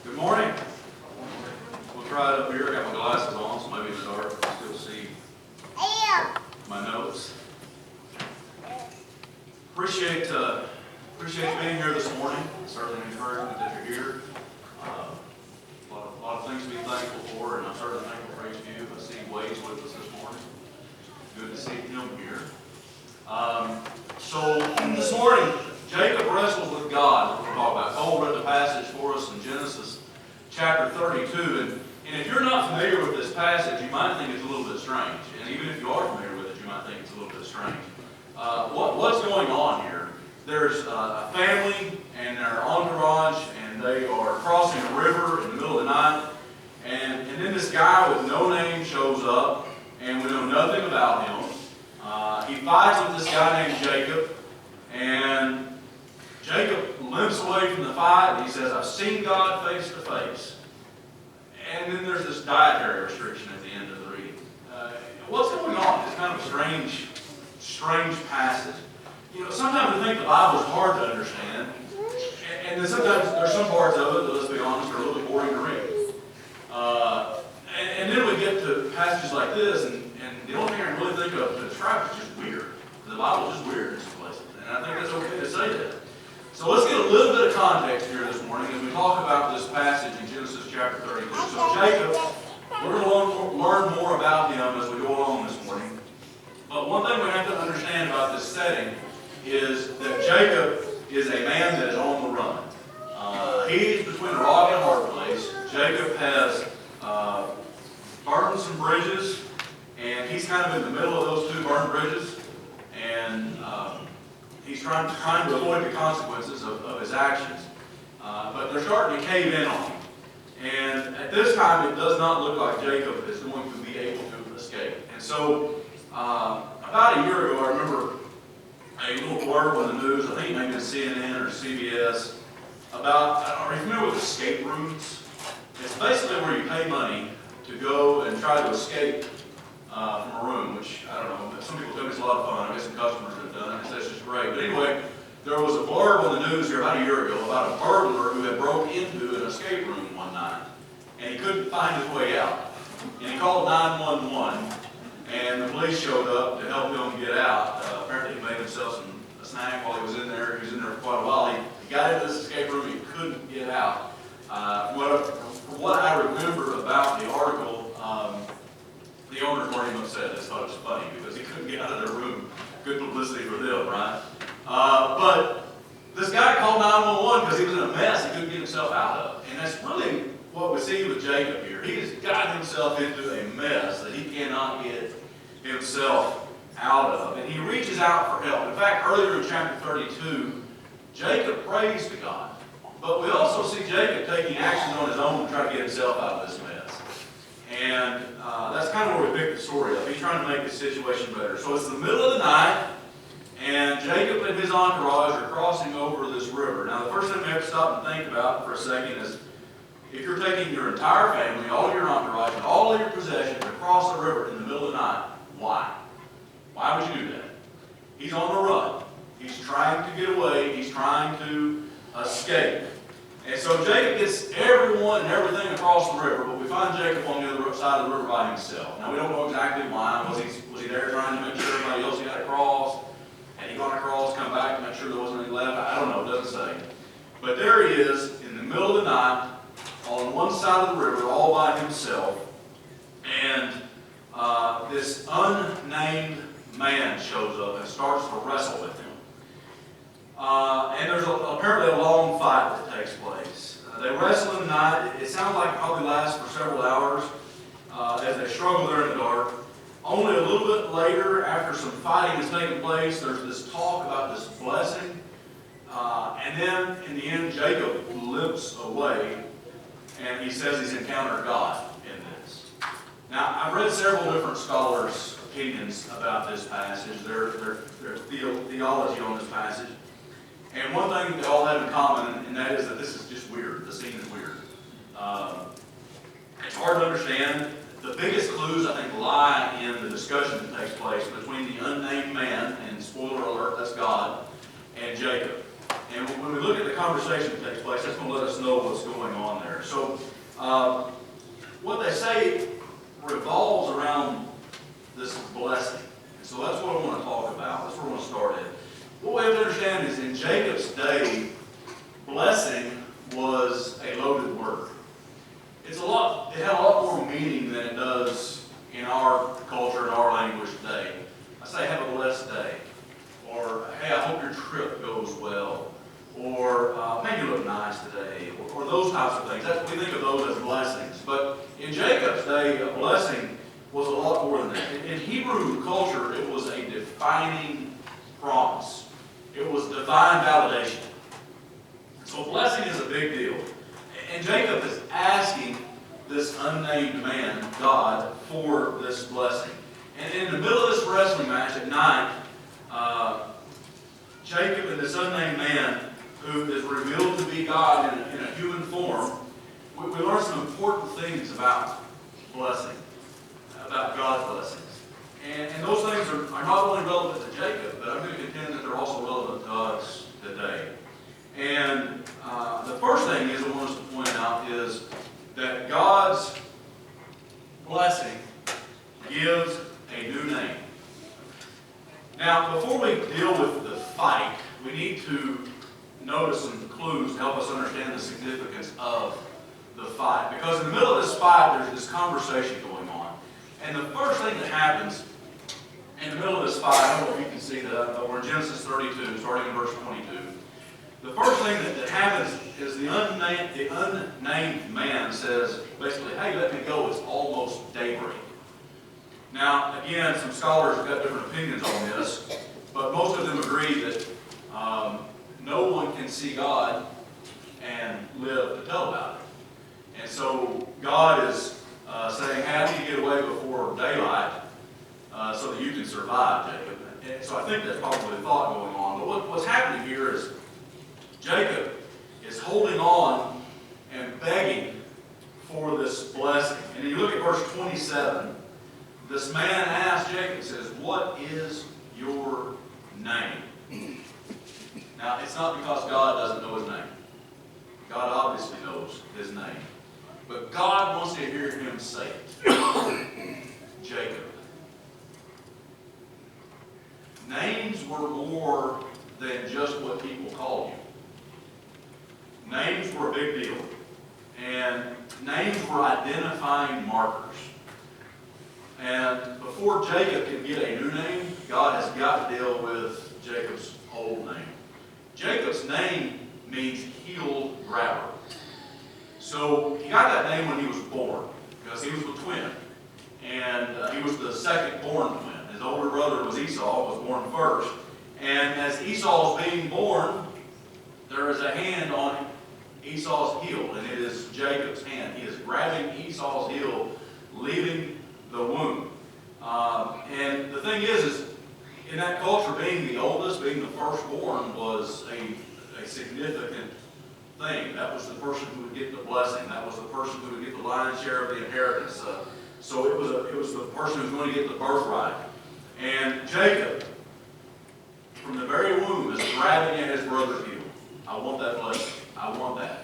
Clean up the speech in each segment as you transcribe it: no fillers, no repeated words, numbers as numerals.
Good morning. We'll try it up here. I got my glasses on, so maybe in the dark I can still see my notes. Appreciate being here this morning. Certainly encouragement that you're here. A lot of things to be thankful for, and I'm certainly thankful for each of you. I see Wade's with us this morning. Good to see him here. So this morning, Jacob wrestles with God. We're talking about. Cole read the passage for us in Genesis chapter 32. And if you're not familiar with this passage, you might think it's a little bit strange. And even if you are familiar with it, you might think it's a little bit strange. What's going on here? There's a family and their entourage, and they are crossing a river in the middle of the night. And then this guy with no name shows up, and we know nothing about him. He fights with this guy named Jacob, and Jacob limps away from the fight, and he says, "I've seen God face to face." And then there's this dietary restriction at the end of the reading. What's going on? It's kind of a strange passage. You know, sometimes we think the Bible is hard to understand, and then sometimes there's some parts of it that, let's be honest, are a little bit boring to read. And then we get to passages like this, and the only thing I can really think of to describe it is just weird. The Bible is just weird in some places, and I think that's okay to say that. So let's get a little bit of context here this morning as we talk about this passage in Genesis chapter 32. So Jacob, we're going to learn more about him as we go along this morning. But one thing we have to understand about this setting is that Jacob is a man that is on the run. He's between a rock and a hard place. Jacob has burned some bridges, and he's kind of in the middle of those two burned bridges, and he's trying to avoid the consequences of his actions. But they're starting to cave in on him. And at this time, it does not look like Jacob is going to be able to escape. And so, about a year ago, I remember a little blurb on the news, I think maybe it's CNN or CBS, about, are you familiar with escape rooms? It's basically where you pay money to go and try to escape from a room, which, I don't know, some people think it's a lot of fun. I guess some customers have done it, that's just great. But anyway, there was a blurb on the news here about a year ago about a burglar who had broke into an escape room one night, and he couldn't find his way out. And he called 911, and the police showed up to help him get out. Apparently he made himself a snack while he was in there. He was in there for quite a while. He got into this escape room, he couldn't get out. From what I remember about the article, the owners weren't even upset. They thought it was funny because he couldn't get out of their room. Good publicity for them, right? But this guy called 911 because he was in a mess he couldn't get himself out of. And that's really what we see with Jacob here. He has gotten himself into a mess that he cannot get himself out of. And he reaches out for help. In fact, earlier in chapter 32, Jacob prays to God. But we also see Jacob taking action on his own to try to get himself out of this mess. And that's kind of where we pick the story up. He's trying to make the situation better. So it's the middle of the night, and Jacob and his entourage are crossing over this river. Now, the first thing we have to stop and think about for a second is, if you're taking your entire family, all your entourage, and all of your possessions across the river in the middle of the night, why? Why would you do that? He's on the run. He's trying to get away. He's trying to escape. And so Jacob gets everyone and everything across the river, but we find Jacob on the other side of the river by himself. Now, we don't know exactly why. Was he there trying to make sure everybody else got across? Had he gone across, come back to make sure there wasn't any left? I don't know. It doesn't say. But there he is in the middle of the night on one side of the river all by himself. And this unnamed man shows up and starts to wrestle with him. And there's apparently a long fight that takes place. They wrestle in the night. It sounds like it probably lasts for several hours as they struggle there in the dark. Only a little bit later, after some fighting has taken place, there's this talk about this blessing. And then, in the end, Jacob limps away, and he says he's encountered God in this. Now, I've read several different scholars' opinions about this passage, their theology on this passage. And one thing they all have in common, and that is that this is just weird. The scene is weird. It's hard to understand. The biggest clues, I think, lie in the discussion that takes place between the unnamed man, and spoiler alert, that's God, and Jacob. And when we look at the conversation that takes place, that's going to let us know what's going on there. So what they say revolves around this blessing. And so that's what I want to talk about. That's where I want to start at. What we have to understand is in Jacob's day, blessing was a loaded word. It had a lot more meaning than it does in our culture, in our language today. I say, have a blessed day. Or, hey, I hope your trip goes well. Or, man, you look nice today. Or those types of things. We think of those as blessings. But in Jacob's day, a blessing was a lot more than that. In Hebrew culture, it was a defining promise. It was divine validation. So blessing is a big deal. And Jacob is asking this unnamed man, God, for this blessing. And in the middle of this wrestling match at night, Jacob and this unnamed man, who is revealed to be God in a human form, we learn some important things about blessing, about God's blessings. And those things are not only relevant to Jacob, but I'm going to contend that they're also relevant to us today. And the first thing I want us to point out is that God's blessing gives a new name. Now, before we deal with the fight, we need to notice some clues to help us understand the significance of the fight. Because in the middle of this fight, there's this conversation going on. And the first thing that happens in the middle of this fight, I don't know if you can see that, we're in Genesis 32, starting in verse 22. The first thing that happens is the unnamed man says, basically, hey, let me go, it's almost daybreak. Now, again, some scholars have got different opinions on this, but most of them agree that no one can see God and live to tell about it. And so God is saying, hey, I need to get away before daylight so that you can survive, Jacob. And so I think that's probably the thought going on. But what's happening here is Jacob is holding on and begging for this blessing. And then you look at verse 27. This man asks Jacob, says, what is your name? Now, it's not because God doesn't know his name. God obviously knows his name. But God wants to hear him say it. Jacob. Names were more than just what people called you. Names were a big deal. And names were identifying markers. And before Jacob can get a new name, God has got to deal with Jacob's old name. Jacob's name means heel grabber. So he got that name when he was born, because he was a twin. And he was the second born twin. His older brother was Esau, was born first. And as Esau is being born, there is a hand on Esau's heel, and it is Jacob's hand. He is grabbing Esau's heel, leaving the womb. And the thing is in that culture, being the oldest, being the firstborn, was a significant thing. That was the person who would get the blessing. That was the person who would get the lion's share of the inheritance. So it was the person who was going to get the birthright. And Jacob, from the very womb, is grabbing at his brother's heel. I want that blessing. I want that.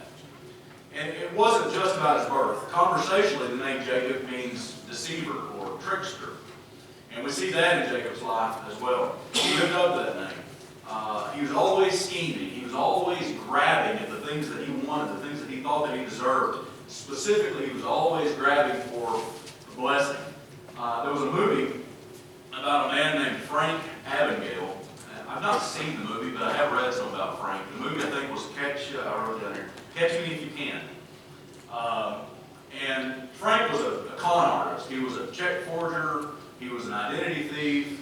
And it wasn't just about his birth. Conversationally, the name Jacob means deceiver or trickster. And we see that in Jacob's life as well. He lived up to that name. He was always scheming. He was always grabbing at the things that he wanted, the things that he thought that he deserved. Specifically, he was always grabbing for the blessing. There was a movie about a man named Frank Abagnale. I've not seen the movie, but I have read some about Frank. The movie, I think, was I wrote it down here, Catch Me If You Can. And Frank was a con artist. He was a check forger. He was an identity thief.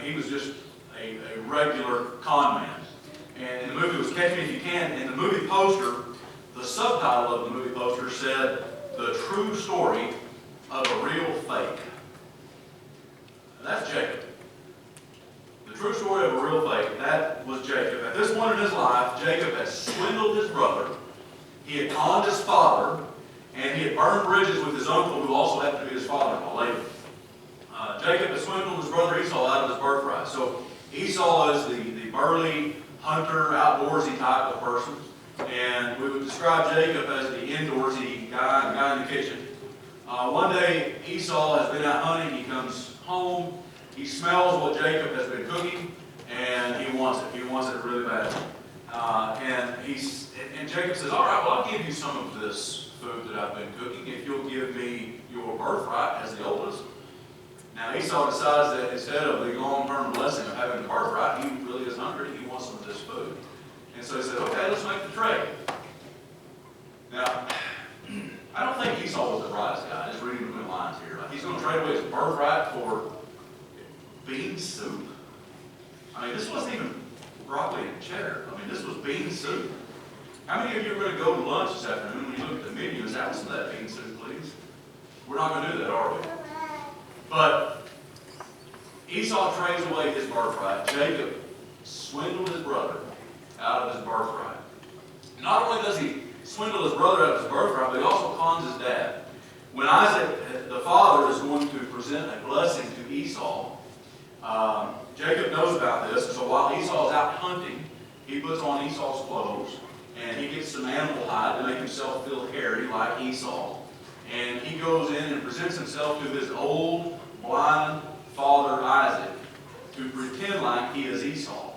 He was just a regular con man. And the movie was Catch Me If You Can. And the movie poster, the subtitle of the movie poster said, The True Story of a Real Fake. And that's Jacob. The true story of a real fake, that was Jacob. At this point in his life, Jacob had swindled his brother. He had conned his father. And he had burned bridges with his uncle, who also happened to be his father-in-law later. Jacob had swindled his brother Esau out of his birthright. So Esau is the burly, hunter, outdoorsy type of person. And we would describe Jacob as the indoorsy guy, the guy in the kitchen. One day, Esau has been out hunting. He comes home. He smells what Jacob has been cooking, and he wants it. He wants it really bad. And Jacob says, all right, well, I'll give you some of this food that I've been cooking if you'll give me your birthright as the oldest. Now, Esau decides that instead of the long-term blessing of having the birthright, he really is hungry. He wants some of this food. And so he said, okay, let's make the trade. Now, I don't think Esau was the brightest guy. Just reading between the lines here. Like, he's going to trade away his birthright for bean soup. I mean, this wasn't even broccoli and cheddar. I mean, this was bean soup. How many of you are going to go to lunch this afternoon when you look at the menu and say, have some of that bean soup, please? We're not going to do that, are we? But Esau trades away his birthright. Jacob swindled his brother out of his birthright. Not only does he swindle his brother out of his birthright, but he also cons his dad. When Isaac, the father, is going to present a blessing to Esau, Jacob knows about this, and so while Esau is out hunting, he puts on Esau's clothes, and he gets some animal hide to make himself feel hairy like Esau. And he goes in and presents himself to his old, blind father Isaac to pretend like he is Esau.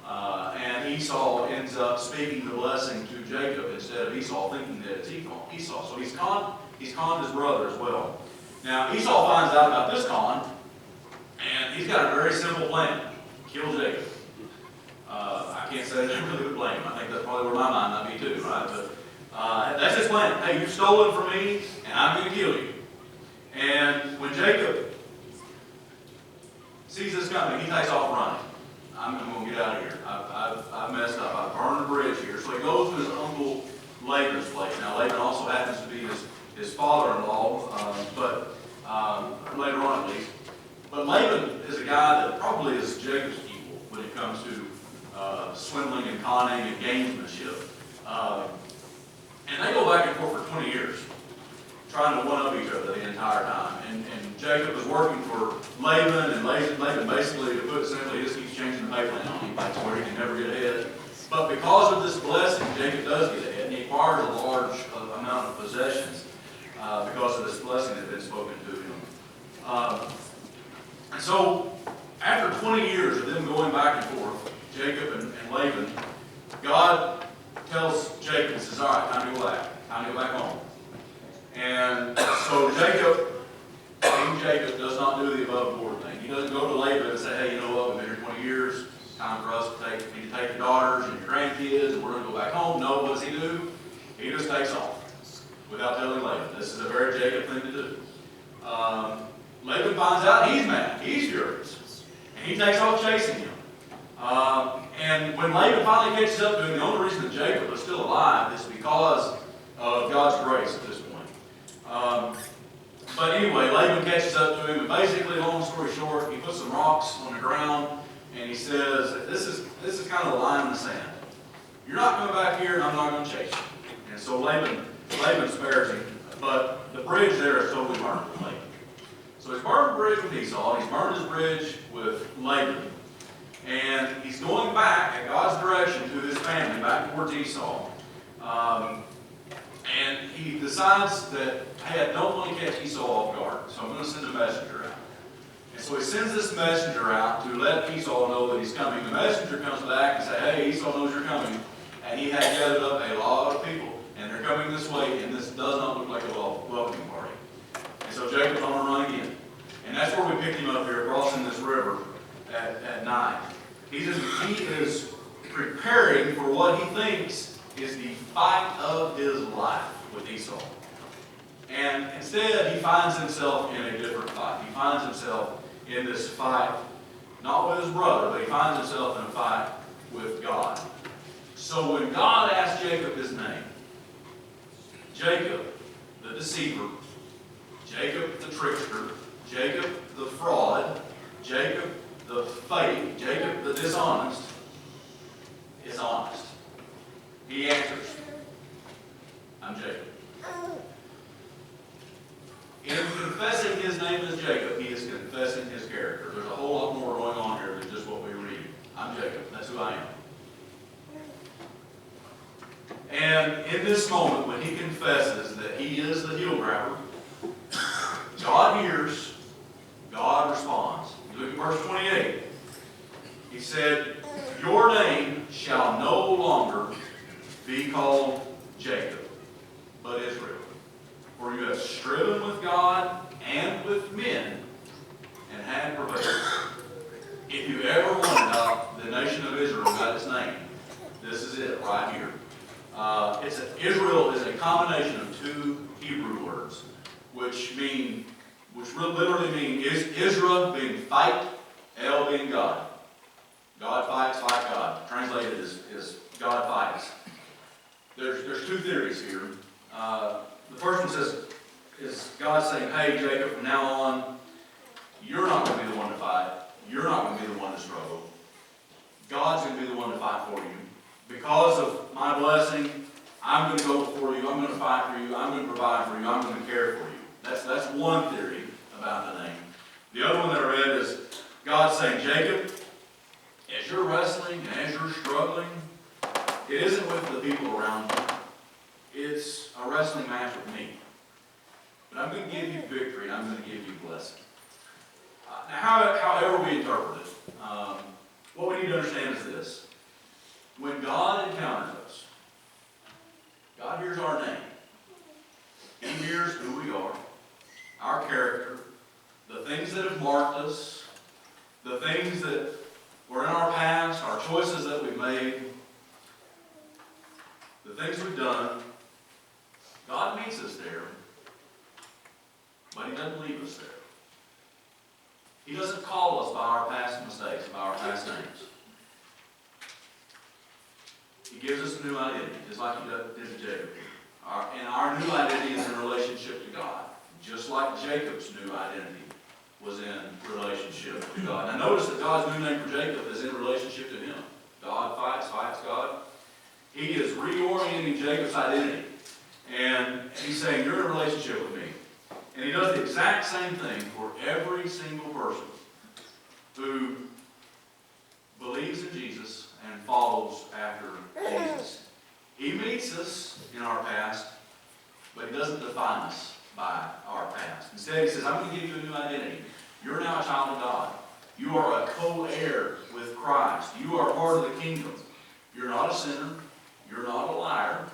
And Esau ends up speaking the blessing to Jacob instead of Esau, thinking that it's Esau. So he's conned his brother as well. Now, Esau finds out about this con, and he's got a very simple plan. Kill Jacob. I can't say that I really would blame him. I think that's probably where my mind might be too, right? But that's his plan. Hey, you've stolen from me, and I'm going to kill you. And when Jacob sees this coming, he takes off running. I'm going to get out of here. I've messed up. I've burned the bridge here. So he goes to his uncle Laban's place. Now, Laban also happens to be his father-in-law, but later on at least. But Laban is a guy that probably is Jacob's equal when it comes to swindling and conning and gamesmanship. And they go back and forth for 20 years, trying to one-up each other the entire time. And Jacob is working for Laban, and Laban basically, to put it simply, just keeps changing the pay plan on him, to where he can never get ahead. But because of this blessing, Jacob does get ahead, and he acquires a large amount of possessions because of this blessing that had been spoken to him. And so, after 20 years of them going back and forth, Jacob and Laban, God tells Jacob, he says, all right, time to go back. Time to go back home. And so King Jacob does not do the above board thing. He doesn't go to Laban and say, hey, you know what, we've been here 20 years. Time for us to take your daughters and your grandkids, and we're going to go back home. No, what does he do? He just takes off without telling Laban. This is a very Jacob thing to do. Laban finds out he's mad. He's furious. And he takes off chasing him. And when Laban finally catches up to him, the only reason that Jacob is still alive is because of God's grace at this point. But anyway, Laban catches up to him, and basically, long story short, he puts some rocks on the ground, and he says, this is kind of the line in the sand. You're not coming back here, and I'm not going to chase you. And so Laban spares him, but the bridge there is totally burned with Laban. So he's burned the bridge with Esau, and he's burned his bridge with Laban. And he's going back in God's direction to his family, back towards Esau. And he decides that, hey, I don't want to catch Esau off guard, so I'm going to send a messenger out. And so he sends this messenger out to let Esau know that he's coming. The messenger comes back and says, hey, Esau knows you're coming. And he had gathered up a lot of people, and they're coming this way, and this does not look like a welcoming party. And so Jacob's on a run again. And that's where we picked him up here, crossing this river at night. He is preparing for what he thinks is the fight of his life with Esau. And instead, he finds himself in a different fight. He finds himself in this fight, not with his brother, but he finds himself in a fight with God. So when God asked Jacob his name, Jacob, the deceiver, Jacob, the trickster, Jacob, the fraud, Jacob, the fake, Jacob, the dishonest, is honest. He answers, I'm Jacob. In confessing his name as Jacob, he is confessing his character. There's a whole lot more going on here than just what we read. I'm Jacob. That's who I am. And in this moment, when he confesses that he is the heel grabber, God hears, God responds. You look at verse 28. He said, "Your name shall no longer be called Jacob, but Israel. For you have striven with God and with men, and had prevailed." If you ever wondered how the nation of Israel got its name, this is it right here. Israel is a combination of two Hebrew words, which literally mean Israel being fight, El being God. God fights, fight God. Translated is God fights. There's two theories here. The first one says, is God saying, hey, Jacob, from now on, you're not going to be the one to fight. You're not going to be the one to struggle. God's going to be the one to fight for you. Because of my blessing, I'm going to go before you. I'm going to fight for you. I'm going to provide for you. I'm going to care for you. That's one theory about the name. The other one that I read is God saying, Jacob, as you're wrestling and as you're struggling, it isn't with the people around you. It's a wrestling match with me. But I'm going to give you victory, and I'm going to give you blessing. Now, however we interpret it, what we need to understand is this. When God encounters us, God hears our name. He hears who we are, our character, the things that have marked us, the things that were in our past, our choices that we've made, the things we've done. God meets us there, but He doesn't leave us there. He doesn't call us by our past mistakes, by our past names. He gives us a new identity, just like He did to Jacob. And our new identity is in relationship to God, just like Jacob's new identity was in relationship to God. Now notice that God's new name for Jacob is in relationship to him. God fights God. He is reorienting Jacob's identity. And He's saying, you're in a relationship with me. And He does the exact same thing for every single person who believes in Jesus and follows after Jesus. He meets us in our past, but He doesn't define us by our past. Instead, He says, I'm going to give you a new identity. You're now a child of God. You are a co-heir with Christ. You are part of the kingdom. You're not a sinner. You're not a liar.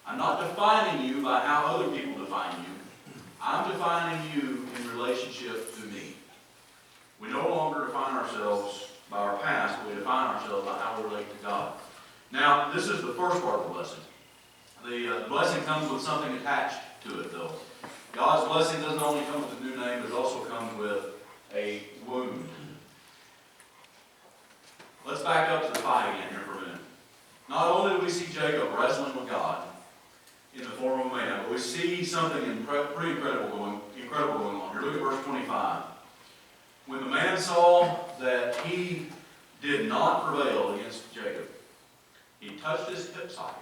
I'm not defining you by how other people define you. I'm defining you in relationship to me. We no longer define ourselves by our past, but we define ourselves by how we relate to God. Now, this is the first part of the blessing. The blessing comes with something attached to it, though. God's blessing doesn't only come with a new name, but it also comes with a wound. Let's back up to the fight again here for a minute. Not only do we see Jacob wrestling with God in the form of a man, but we see something pretty incredible going on here. Look at verse 25. When the man saw that he did not prevail against Jacob, he touched his hip socket,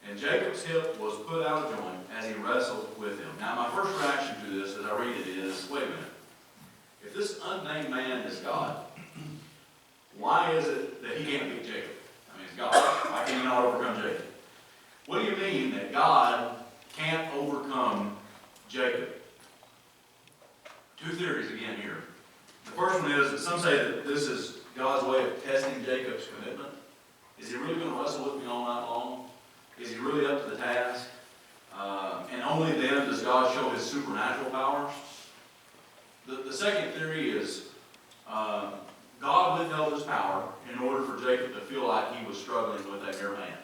and Jacob's hip was put out of joint as he wrestled with him. Now, my first reaction to this as I read it is, wait a minute. If this unnamed man is God, why is it that he can't beat Jacob? I mean, it's God. Why can he not overcome Jacob? What do you mean that God can't overcome Jacob? Two theories again here. The first one is that some say that this is God's way of testing Jacob's commitment. Is he really going to wrestle with me all night long? Is he really up to the task? And only then does God show His supernatural powers. The second theory is God withheld His power in order for Jacob to feel like he was struggling with that mere man.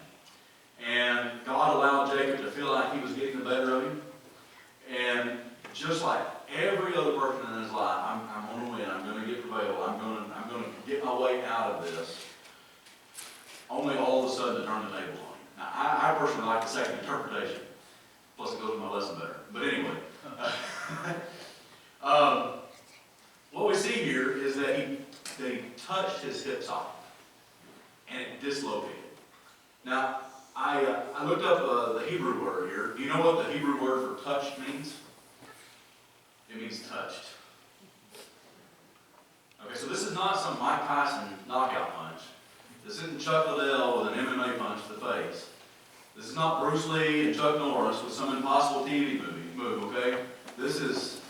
And God allowed Jacob to feel like he was getting the better of him. And just like every other person in his life, I'm going to win. I'm going to get prevail. I'm going to get my way out of this. Only all of a sudden to turn the tables on him. Now, I personally like the second interpretation. Plus, it goes with my lesson better. But anyway, what we see here is that he touched his hip socket, and it dislocated. Now, I looked up the Hebrew word here. Do you know what the Hebrew word for touched means? It means touched. Okay, so this is not some Mike Tyson knockout punch. This isn't Chuck Liddell with an MMA punch to the face. This is not Bruce Lee and Chuck Norris with some impossible TV move, okay? This is,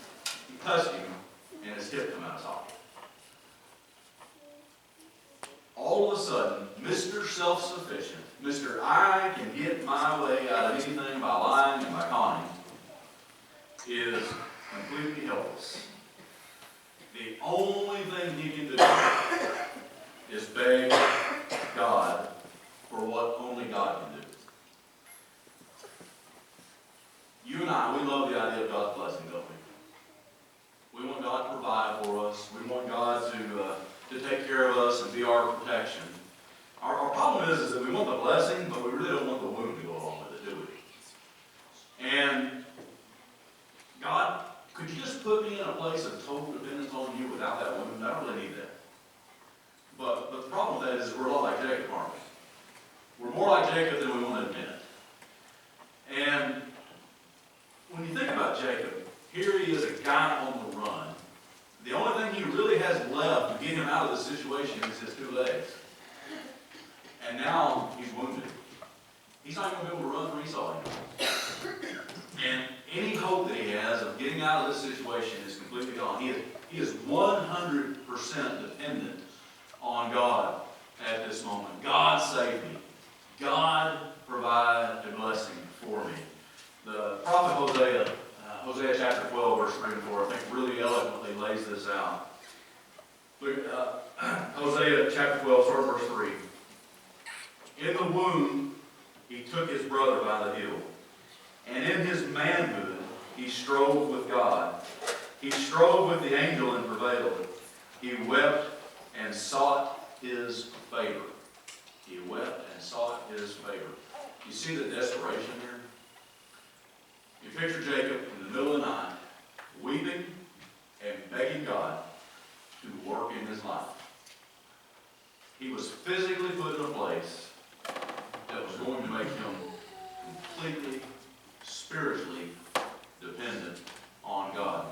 he touched him, and his hip come out of socket. All of a sudden, Mr. Self-Sufficient, Mr. I can get my way out of anything by lying and by conning, is completely helpless. The only thing he can do is beg God for what only God can do. You and I, we love the idea of God's blessing, don't we? We want God to provide for us. We want God to take care of us and be our protection. Our problem is that we want the blessing, but we really don't want the wound to go along with it, do we? And God, could you just put me in a place of total dependence on you without that wound? I don't really need that. But the problem with that is we're a lot like Jacob, aren't we? We're more like Jacob than we want to admit. And when you think about Jacob, here he is, a guy on the run. The only thing he really has left to get him out of this situation is his 2 legs. And now he's wounded. He's not going to be able to run from Esau anymore. And any hope that he has of getting out of this situation is completely gone. He is 100% dependent on God at this moment. God save me. God provide a blessing for me. The prophet Hosea chapter 12, verse 3 and 4, I think really eloquently lays this out. Look, Hosea chapter 12, start verse 3. In the womb he took his brother by the heel, and in his manhood he strove with God. He strove with the angel and prevailed. He wept and sought his favor. He wept and sought his favor. You see the desperation here? You picture Jacob in the middle of the night, weeping and begging God to work in his life. He was physically put in a place that was going to make him completely, spiritually dependent on God.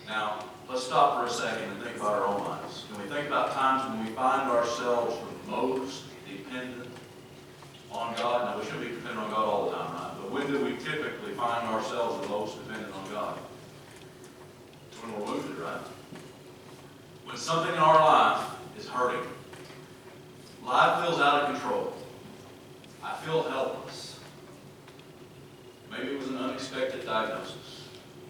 Now, let's stop for a second and think about our own lives. Can we think about times when we find ourselves the most dependent on God? Now, we shouldn't be dependent on God all the time, right? But when do we typically find ourselves the most dependent on God? It's when we're wounded, right? When something in our life is hurting. Life feels out of control. I feel helpless. Maybe it was an unexpected diagnosis.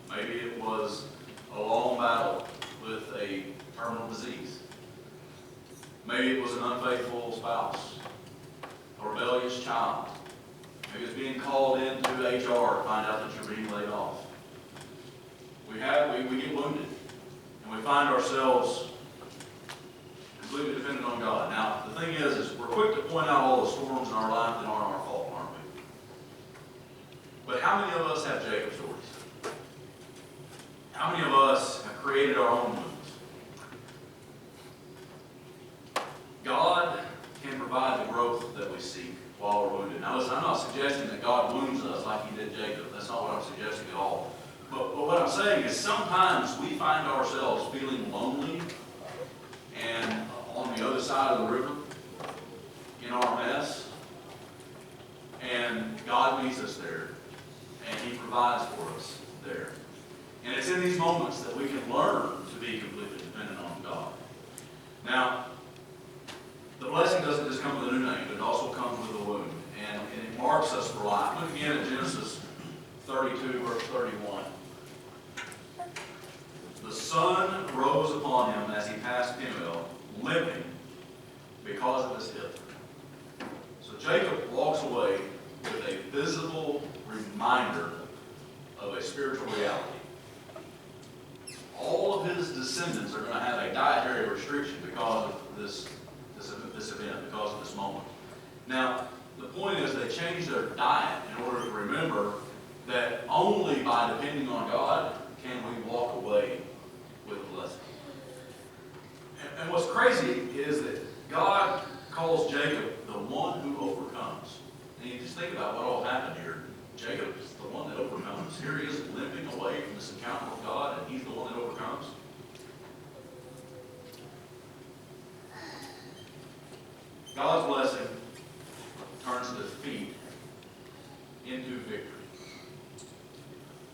Maybe it was a long battle with a terminal disease. Maybe it was an unfaithful spouse, a rebellious child. Maybe it's being called into HR to find out that you're being laid off. We get wounded, and we find ourselves completely dependent on God. Now, the thing is we're quick to point out all the storms in our life that aren't our fault, aren't we? But how many of us have Jacob stories? How many of us have created our own wounds? God can provide the growth that we seek while we're wounded. Now listen, I'm not suggesting that God wounds us like he did Jacob. That's not what I'm suggesting at all. But what I'm saying is sometimes we find ourselves feeling lonely and on the other side of the river in our mess. And God meets us there. And he provides for us there. And it's in these moments that we can learn to be completely dependent on God. Now, the blessing doesn't just come with a new name, but it also comes with a wound. And it marks us for life. Look again at Genesis 32, verse 31. The sun rose upon him as he passed Penuel, limping because of his hip. So Jacob walks away with a visible reminder of a spiritual reality. All of his descendants are going to have a dietary restriction because of this event, because of this moment. Now, the point is they changed their diet in order to remember that only by depending on God can we walk away with a blessing. And what's crazy is that God calls Jacob the one who overcomes. And you just think about what all happened here. Jacob is the one that overcomes. Here he is limping away from this encounter with God, and he's the one that overcomes. God's blessing turns defeat victory.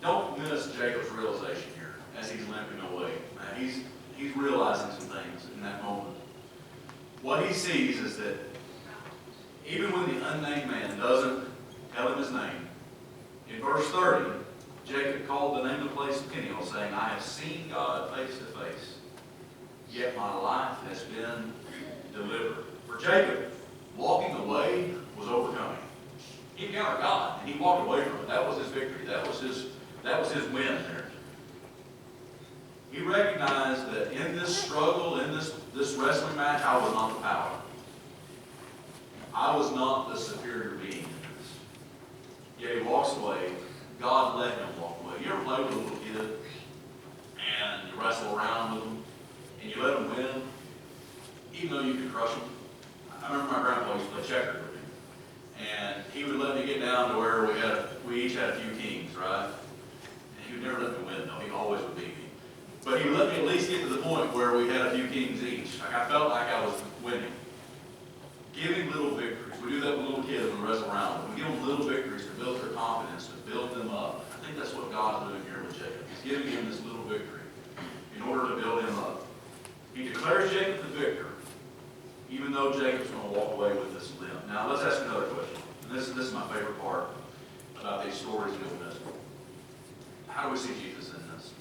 Don't miss Jacob's realization here as he's limping away. He's realizing some things in that moment. What he sees is that even when the unnamed man doesn't tell him his name, in verse 30, Jacob called the name of the place Peniel, saying, I have seen God face to face, yet my life has been delivered. For Jacob, walking away was overcoming. He encountered God, and he walked away from it. That was his victory. That was his win there. He recognized that in this struggle, in this wrestling match, I was not the power. I was not the superior being in this. Yet he walks away. God let him walk away. You ever play with a little kid and you wrestle around with them and you let them win, even though you could crush them? I remember my grandpa used to play checkers with me, and he would let me get down to where we each had a few kings, right? And he would never let me win, though. He always would beat me. But he would let me at least get to the point where we had a few kings each. Like I felt like I was winning. Giving little victories. We do that with little kids when we wrestle around. We give them little victories to build their confidence, to build them up. I think that's what God's doing here with Jacob. He's giving him this little victory in order to build him up. He declares Jacob the victor, even though Jacob's going to walk away with this limp. Now, let's ask another question. And this is my favorite part about these stories we'll miss. How do we see Jesus in this?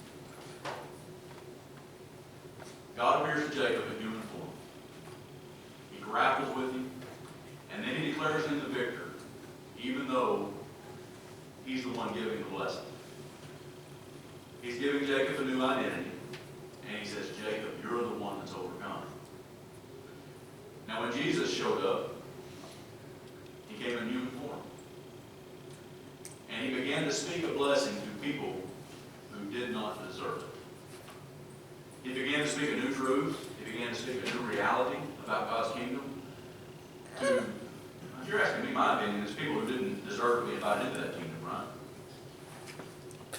God appears to Jacob in human form. He grapples with him, and then he declares him the victor, even though he's the one giving the blessing. He's giving Jacob a new identity, and he says, Jacob, you're the one that's overcome. Now, when Jesus showed up, he came in human form. And he began to speak a blessing to people who did not deserve it. He began to speak a new truth. He began to speak a new reality about God's kingdom. If you're asking me my opinion, it's people who didn't deserve to be invited into that kingdom, right?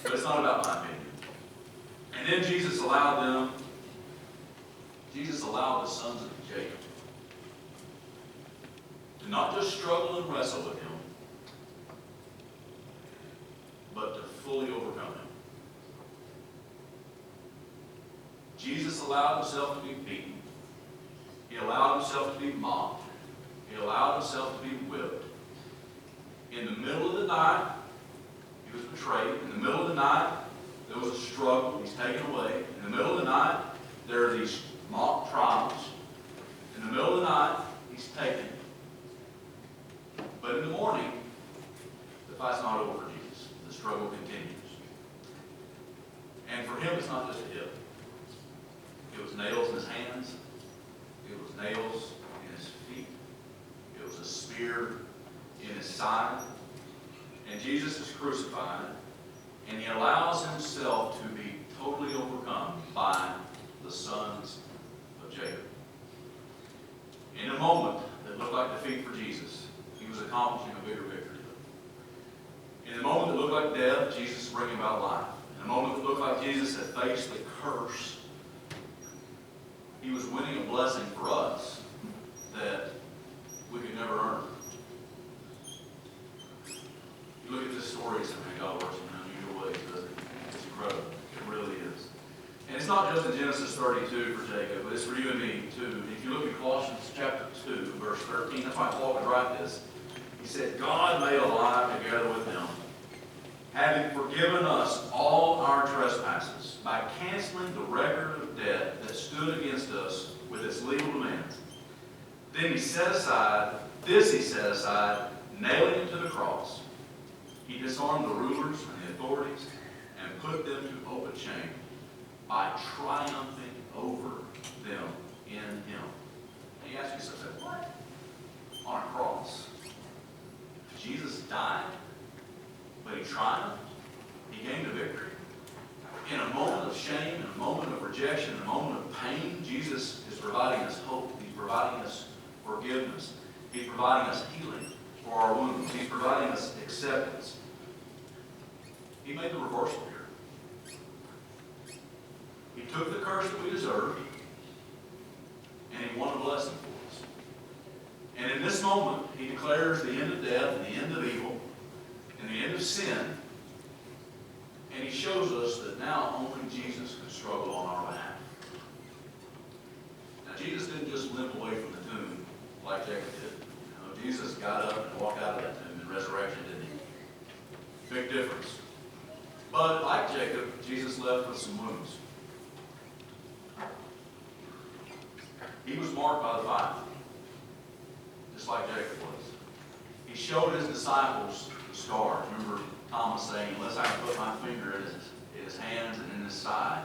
But it's not about my opinion. And then Jesus allowed the sons of Jacob to not just struggle and wrestle with him, but to fully overcome him. Jesus allowed himself to be beaten. He allowed himself to be mocked. He allowed himself to be whipped. In the middle of the night, he was betrayed. In the middle of the night, there was a struggle. He's taken away. In the middle of the night, there are these mock trials. In the middle of the night, he's taken. But in the morning, the fight's not over for Jesus. The struggle continues. And for him, it's not just a hip. It was nails in his hands. It was nails in his feet. It was a spear in his side. And Jesus is crucified, and he allows himself to be totally overcome by the sons of Jacob. In a moment that looked like defeat for Jesus, he was accomplishing a bigger victory. In the moment that looked like death, Jesus is bringing about life. In a moment that looked like Jesus had faced the curse, he was winning a blessing for us that we could never earn. You look at this story and say, man, God works in unusual ways, doesn't he? It's incredible. It really is. And it's not just in Genesis 32 for Jacob, but it's for you and me too. If you look at Colossians chapter 2, verse 13, that's why Paul could write this. He said, God made alive together with him, having forgiven us all our trespasses by canceling the record of debt that stood against us with its legal demands. Then he set aside, nailing it to the cross. He disarmed the rulers and the authorities and put them to open shame by triumphing over them in him. And you ask yourself, what? On a cross. Jesus died, but he triumphed. He gained a victory. In a moment of shame, in a moment of rejection, in a moment of pain, Jesus is providing us hope. He's providing us forgiveness. He's providing us healing for our wounds. He's providing us acceptance. He made the reversal here. He took the curse that we deserved, and he won a blessing for us. And in this moment, he declares the end of death and the end of evil. In and the end of sin. And he shows us that now only Jesus can struggle on our behalf. Now, Jesus didn't just limp away from the tomb like Jacob did. Jesus got up and walked out of that tomb in resurrection, didn't he? Big difference. But like Jacob, Jesus left with some wounds. He was marked by the fire, just like Jacob was. He showed his disciples the scars. Remember Thomas saying, unless I can put my finger in his hands and in his side.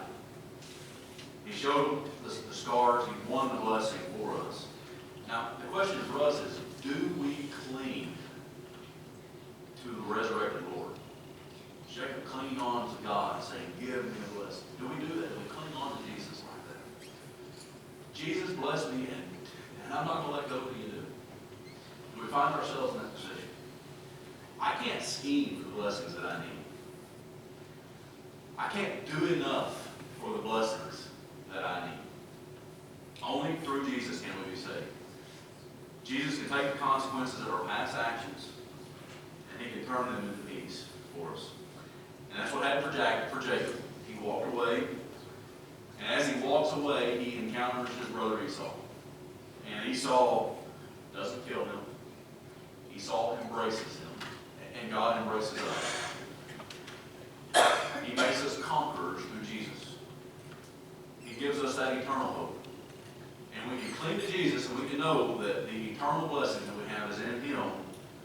He showed the scars. He won the blessing for us. Now, the question for us is, do we cling to the resurrected Lord? Jacob clinging on to God, saying, give me a blessing. Do we do that? Do we cling on to Jesus like that? Jesus blessed me, and I'm not going to let go till you do. Do we find ourselves in that position? I can't scheme for the blessings that I need. I can't do enough for the blessings that I need. Only through Jesus can we be saved. Jesus can take the consequences of our past actions, and he can turn them into peace for us. And that's what happened for Jacob. He walked away, and as he walks away, he encounters his brother Esau. And Esau doesn't kill him. Esau embraces him, and God embraces us. He makes us conquerors through Jesus. He gives us that eternal hope. And we can cling to Jesus, and we can know that the eternal blessing that we have is in him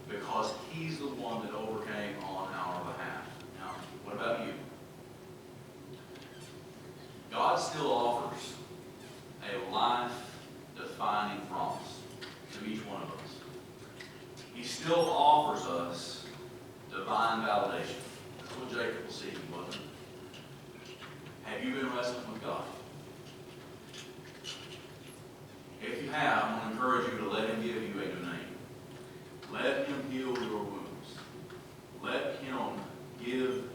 because he's the one that overcame on our behalf. Now, what about you? God still offers a life-defining promise to each one of us. He still offers us divine validation. That's what Jacob was seeking, wasn't it? Have you been wrestling with God? If you have, I want to encourage you to let him give you a new name. Let him heal your wounds. Let him give